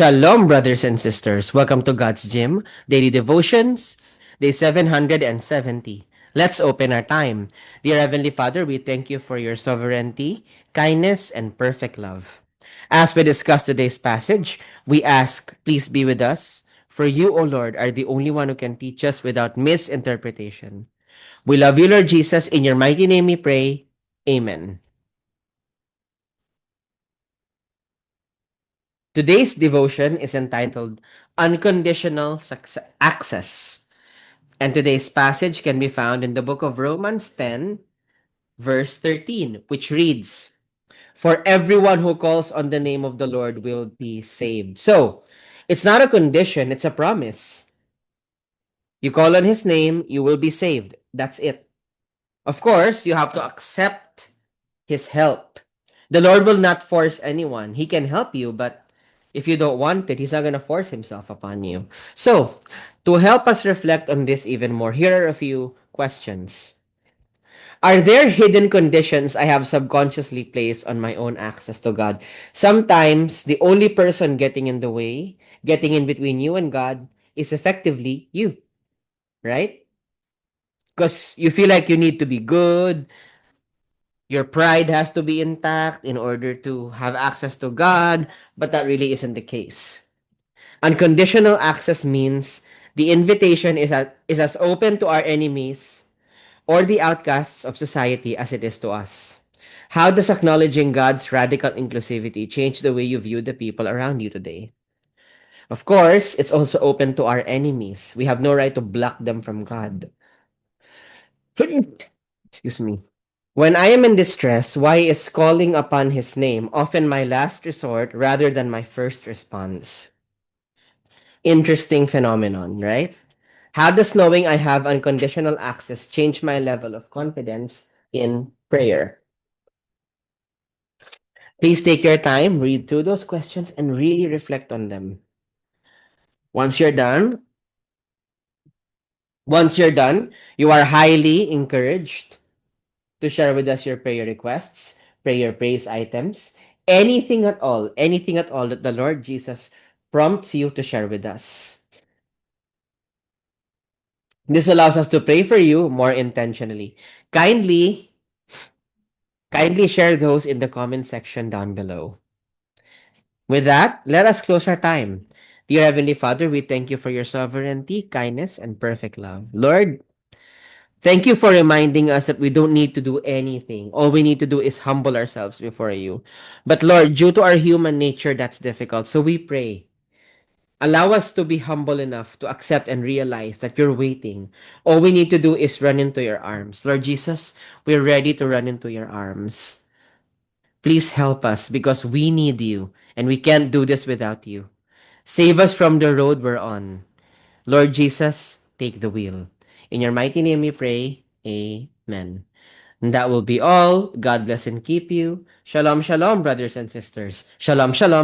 Shalom, brothers and sisters. Welcome to God's Gym, Daily Devotions, Day 770. Let's open our time. Dear Heavenly Father, we thank you for your sovereignty, kindness, and perfect love. As we discuss today's passage, we ask, please be with us, for you, O Lord, are the only one who can teach us without misinterpretation. We love you, Lord Jesus. In your mighty name we pray. Amen. Today's devotion is entitled Unconditional Access. And today's passage can be found in the book of Romans 10, verse 13, which reads, For everyone who calls on the name of the Lord will be saved. So, it's not a condition, it's a promise. You call on his name, you will be saved. That's it. Of course, you have to accept his help. The Lord will not force anyone. He can help you, but if you don't want it, he's not going to force himself upon you. So, to help us reflect on this even more, here are a few questions. Are there hidden conditions I have subconsciously placed on my own access to God? Sometimes the only person getting in the way, getting in between you and God, is effectively you, right? Because you feel like you need to be good, your pride has to be intact in order to have access to God, but that really isn't the case. Unconditional access means the invitation is as open to our enemies or the outcasts of society as it is to us. How does acknowledging God's radical inclusivity change the way you view the people around you today? Of course, it's also open to our enemies. We have no right to block them from God. Excuse me. When I am in distress, why is calling upon his name often my last resort rather than my first response? Interesting phenomenon, right? How does knowing I have unconditional access change my level of confidence in prayer? Please take your time, read through those questions, and really reflect on them. Once you're done, you are highly encouraged to share with us your prayer requests, prayer praise items, anything at all that the Lord Jesus prompts you to share with us. This allows us to pray for you more intentionally. Kindly, kindly share those in the comment section down below. With that, let us close our time. Dear Heavenly Father, we thank you for your sovereignty, kindness, and perfect love. Lord, thank you for reminding us that we don't need to do anything. All we need to do is humble ourselves before you. But Lord, due to our human nature, that's difficult. So we pray. Allow us to be humble enough to accept and realize that you're waiting. All we need to do is run into your arms. Lord Jesus, we're ready to run into your arms. Please help us because we need you and we can't do this without you. Save us from the road we're on. Lord Jesus, take the wheel. In your mighty name we pray. Amen. And that will be all. God bless and keep you. Shalom, shalom, brothers and sisters. Shalom, shalom.